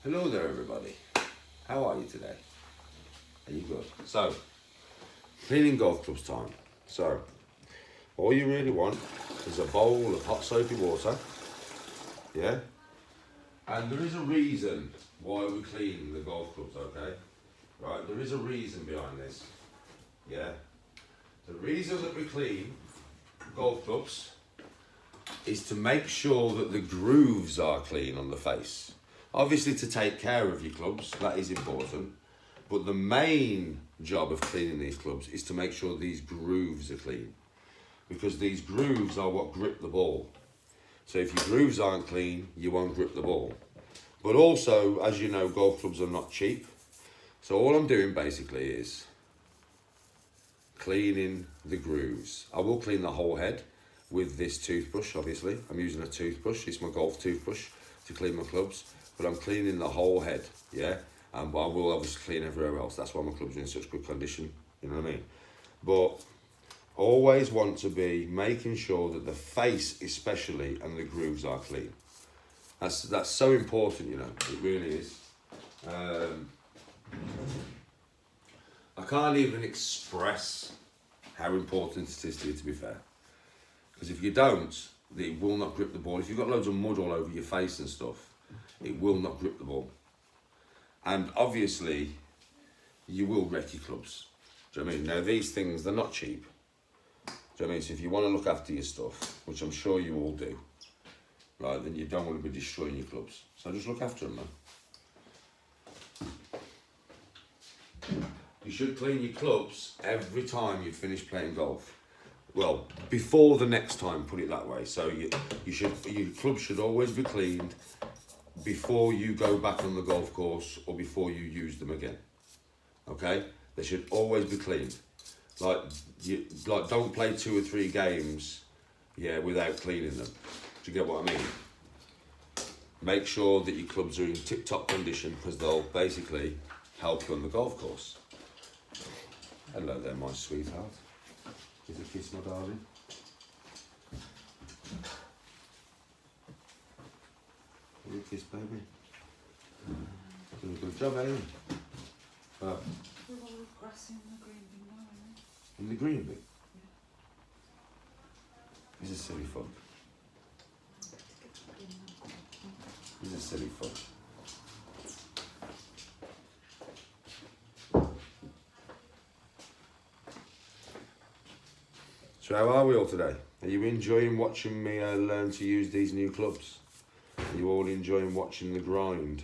Hello there everybody. How are you today? Are you good? So, cleaning golf clubs time. So, all you really want is a bowl of hot soapy water. Yeah? And there is a reason why we clean the golf clubs, okay? Right, there is a reason behind this. Yeah? The reason that we clean golf clubs is to make sure that the grooves are clean on the face. Obviously to take care of your clubs, that is important. But the main job of cleaning these clubs is to make sure these grooves are clean. Because these grooves are what grip the ball. So if your grooves aren't clean, you won't grip the ball. But also, as you know, golf clubs are not cheap. So all I'm doing basically is cleaning the grooves. I will clean the whole head with this toothbrush, obviously. I'm using a toothbrush, it's my golf toothbrush to clean my clubs. But I'm cleaning the whole head, yeah? And I will obviously clean everywhere else. That's why my clubs are in such good condition, you know what I mean? But always want to be making sure that the face especially and the grooves are clean. That's so important, you know, it really is. I can't even express how important it is to be fair. Because if you don't, it will not grip the ball. If you've got loads of mud all over your face and stuff, it will not grip the ball. And obviously, you will wreck your clubs. Do you know what I mean? Now these things, they're not cheap. Do you know what I mean? So if you want to look after your stuff, which I'm sure you all do, right, then you don't want to be destroying your clubs. So just look after them, man. You should clean your clubs every time you finish playing golf. Well, before the next time, put it that way. So your clubs should always be cleaned before you go back on the golf course or before you use them again. Okay? They should always be cleaned. Like don't play 2 or 3 games, yeah, without cleaning them. Do you get what I mean? Make sure that your clubs are in tip-top condition because they'll basically help you on the golf course. Hello there, my sweetheart. Here's a kiss, my darling. Give a kiss, baby. Doing a good job, eh? Well, we've all grass in the green bin now, isn't it? in the green bit? Yeah. He's a silly fuck. He's a silly fuck. So how are we all today? Are you enjoying watching me learn to use these new clubs? Are you all enjoying watching the grind?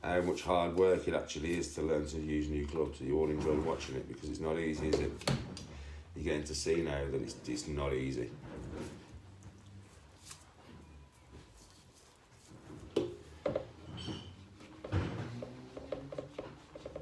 How much hard work it actually is to learn to use new clubs? Are you all enjoying watching it? Because it's not easy, is it? You're getting to see now that it's not easy.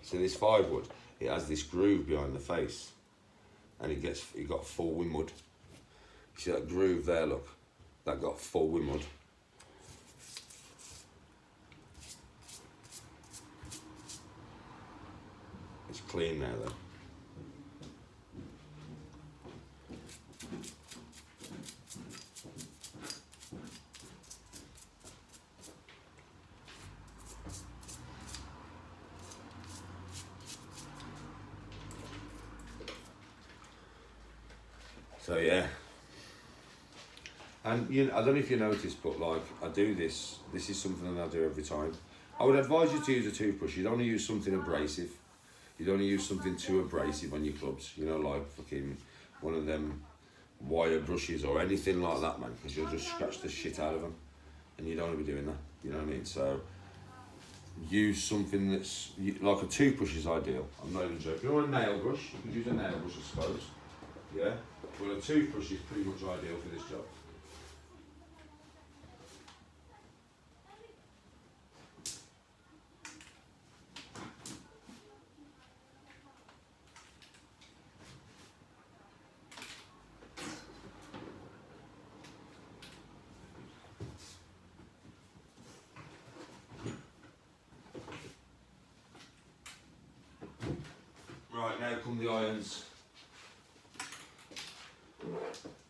So this 5-wood, it has this groove behind the face. And it got full with mud. You see that groove there, look? That got full with mud. It's clean now though. So yeah, and you know, I don't know if you noticed, but like I do this is something that I do every time. I would advise you to use a toothbrush. You don't want to use something abrasive. You don't want to use something too abrasive on your clubs, you know, like fucking one of them wire brushes or anything like that, man, because you'll just scratch the shit out of them, and you don't want to be doing that, you know what I mean? So use something that's, like a toothbrush is ideal. I'm not even joking. Or a nail brush, you could use a nail brush I suppose, yeah? Well, a toothbrush is pretty much ideal for this job. Right, now come the irons.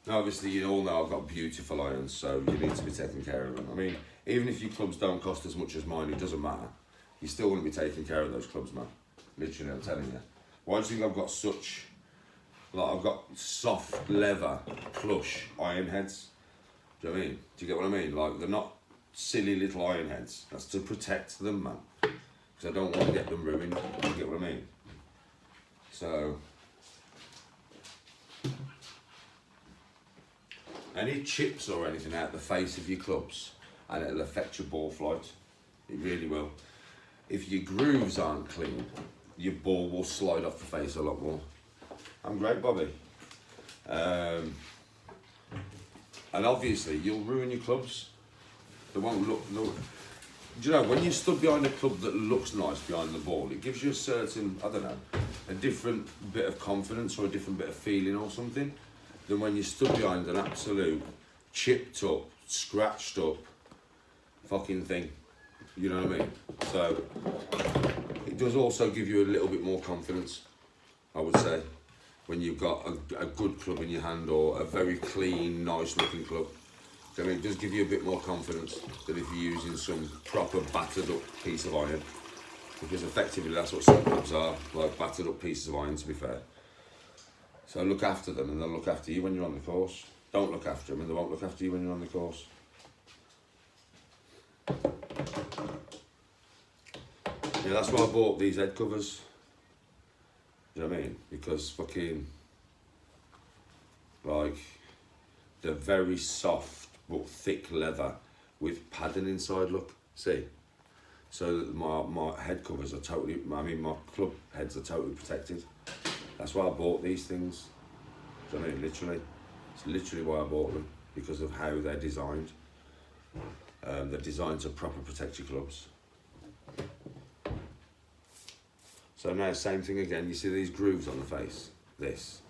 Now obviously you all know I've got beautiful irons, so you need to be taking care of them. I mean, Even if your clubs don't cost as much as mine, it doesn't matter. You still want to be taking care of those clubs, man. Literally, I'm telling you. Why do you think I've got such, like, I've got soft leather plush iron heads? Do you know what I mean? Do you get what I mean? Like, they're not silly little iron heads. That's to protect them, man. Because I don't want to get them ruined. Do you get what I mean? So, any chips or anything out the face of your clubs, and it'll affect your ball flight. It really will. If your grooves aren't clean, your ball will slide off the face a lot more. I'm great, Bobby. And obviously, you'll ruin your clubs. They won't look. Do you know, when you stood behind a club that looks nice behind the ball, it gives you a certain, I don't know, a different bit of confidence or a different bit of feeling or something than when you stood behind an absolute chipped up, scratched up fucking thing. You know what I mean? So, it does also give you a little bit more confidence, I would say, when you've got a good club in your hand or a very clean, nice looking club. I mean, it does give you a bit more confidence than if you're using some proper battered up piece of iron. Because effectively that's what some clubs are, like battered up pieces of iron, to be fair. So look after them and they'll look after you when you're on the course. Don't look after them and they won't look after you when you're on the course. Yeah, that's why I bought these head covers. Do you know what I mean? Because fucking, like, they're very soft but thick leather with padding inside, look, see? So that my head covers are totally, I mean my club heads are totally protected. That's why I bought these things. Do you know what I mean? Literally. It's literally why I bought them, because of how they're designed. They're designed to proper protect your clubs. So now, same thing again, you see these grooves on the face? This.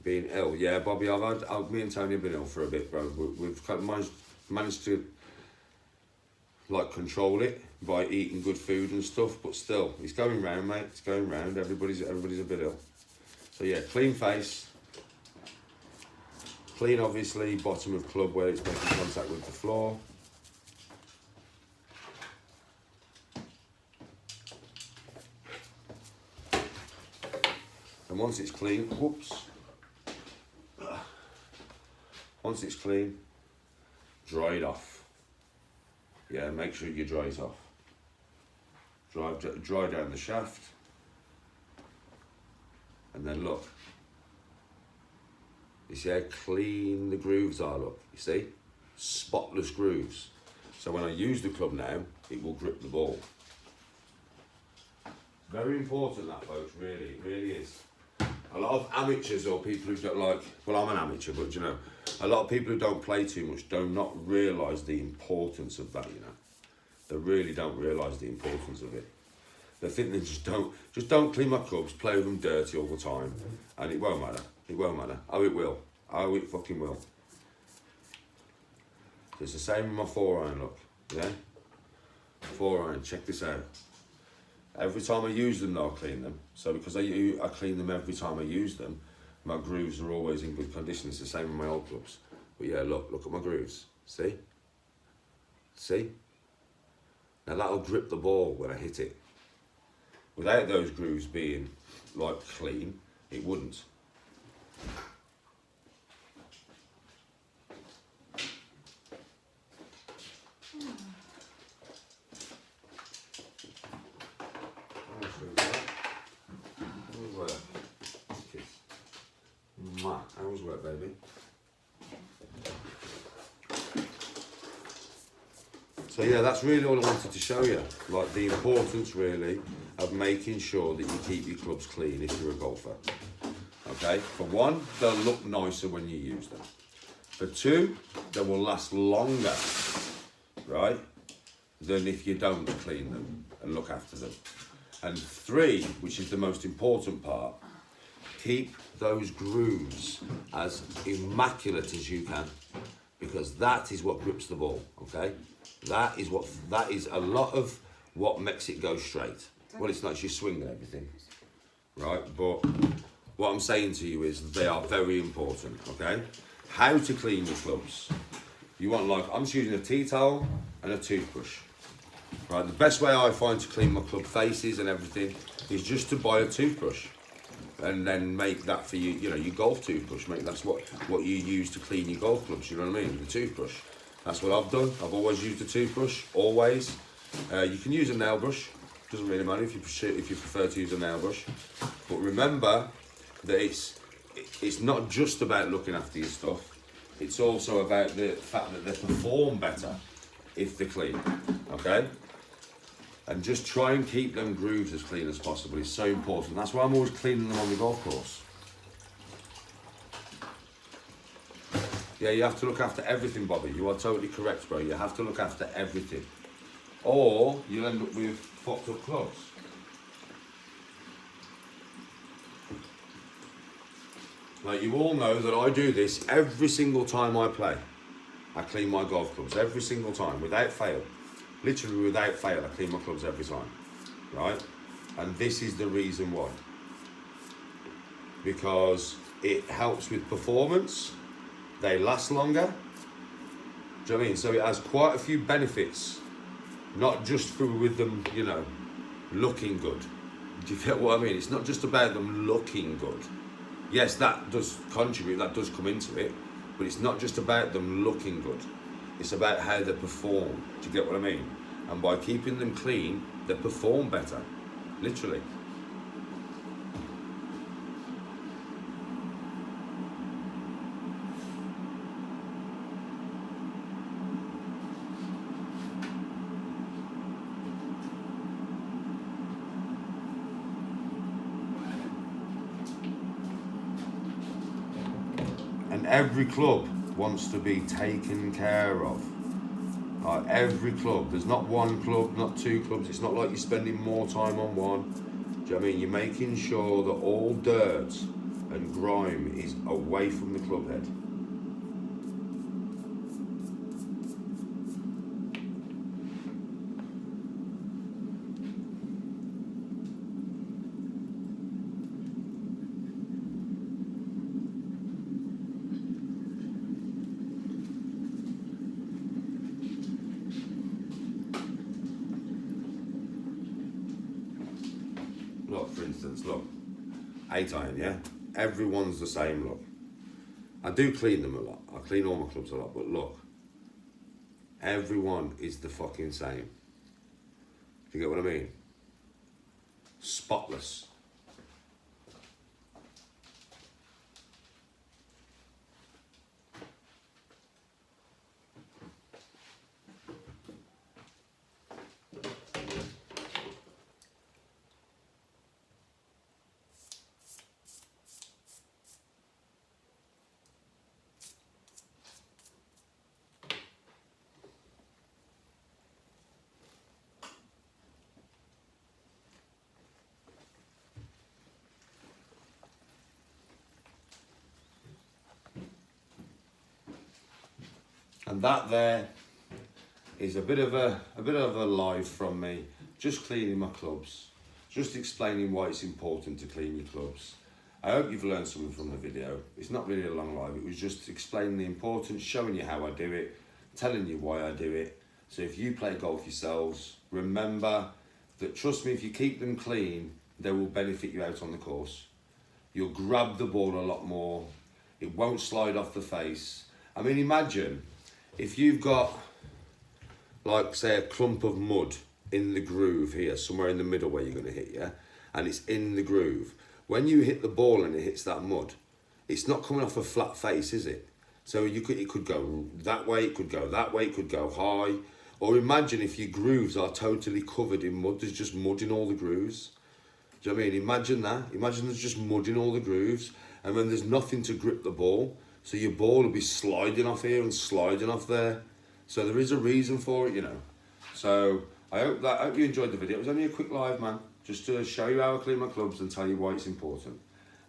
Being ill, yeah, Bobby, me and Tony have been ill for a bit, bro. We've managed to, like, control it by eating good food and stuff, but still, it's going round, mate, it's going round, everybody's a bit ill. So yeah, clean face, clean, obviously, bottom of club where it's making contact with the floor. And once it's clean, whoops. Once it's clean, dry it off. Yeah, make sure you dry it off. Dry down the shaft. And then look. You see how clean the grooves are, look. You see? Spotless grooves. So when I use the club now, it will grip the ball. Very important, that, folks, really, it really is. A lot of amateurs or people who don't like, well, I'm an amateur, but you know, a lot of people who don't play too much do not realise the importance of that, you know. They really don't realise the importance of it. They think they just don't clean my clubs, play with them dirty all the time, and it won't matter. It won't matter. Oh, it will. Oh, it fucking will. It's the same with my 4-iron, look, yeah? 4-iron, check this out. Every time I use them, I'll clean them. So because I clean them every time I use them, my grooves are always in good condition. It's the same with my old clubs. But yeah, look at my grooves. See? See? Now that'll grip the ball when I hit it. Without those grooves being, like, clean, it wouldn't. How's work, baby? So yeah, that's really all I wanted to show you. Like, the importance, really, of making sure that you keep your clubs clean if you're a golfer. Okay? For one, they'll look nicer when you use them. For two, they will last longer, right, than if you don't clean them and look after them. And three, which is the most important part, keep those grooves as immaculate as you can, because that is what grips the ball, okay? That is a lot of what makes it go straight. Well, it's not your swing and everything, right? But what I'm saying to you is they are very important, okay? how to clean your clubs. You want, like, I'm just using a tea towel and a toothbrush. Right, the best way I find to clean my club faces and everything is just to buy a toothbrush and then make that for you, you know, your golf toothbrush. That's what you use to clean your golf clubs, you know what I mean, the toothbrush. That's what I've done. I've always used a toothbrush, always. You can use a nail brush, doesn't really matter if you prefer to use a nail brush. But remember that it's not just about looking after your stuff, it's also about the fact that they perform better if they're clean, okay? And just try and keep them grooves as clean as possible. It's so important. That's why I'm always cleaning them on the golf course. Yeah, you have to look after everything, Bobby. You are totally correct, bro. You have to look after everything. Or you'll end up with fucked up clubs. Like, you all know that I do this every single time I play. I clean my golf clubs every single time, without fail. Literally without fail, I clean my clubs every time, right? And this is the reason why. Because it helps with performance, they last longer. Do you know what I mean? So it has quite a few benefits, not just with them, you know, looking good. Do you get what I mean? It's not just about them looking good. Yes, that does contribute, that does come into it, but it's not just about them looking good. It's about how they perform. Do you get what I mean? And by keeping them clean, they perform better, literally. And every club wants to be taken care of. Every club. There's not one club, not two clubs. It's not like you're spending more time on one. Do you know what I mean? You're making sure that all dirt and grime is away from the club head. Look, for instance, look, 8-iron, yeah? Everyone's the same, look. I do clean them a lot. I clean all my clubs a lot, but look. Everyone is the fucking same. Do you get what I mean? Spotless. And that there is a bit of a live from me, just cleaning my clubs, just explaining why it's important to clean your clubs. I hope you've learned something from the video. It's not really a long live, it was just explaining the importance, showing you how I do it, telling you why I do it. So if you play golf yourselves, remember that, trust me, if you keep them clean, they will benefit you out on the course. You'll grab the ball a lot more, it won't slide off the face. I mean, imagine if you've got, like, say, a clump of mud in the groove here, somewhere in the middle where you're going to hit, yeah? And it's in the groove. When you hit the ball and it hits that mud, it's not coming off a flat face, is it? So it could go that way, it could go that way, it could go high. Or imagine if your grooves are totally covered in mud, there's just mud in all the grooves. Do you know what I mean? Imagine that. Imagine there's just mud in all the grooves, and then there's nothing to grip the ball. So your ball will be sliding off here and sliding off there. So there is a reason for it, you know. So I hope you enjoyed the video. It was only a quick live, man, just to show you how I clean my clubs and tell you why it's important.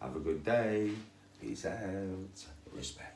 Have a good day. Peace out. Respect.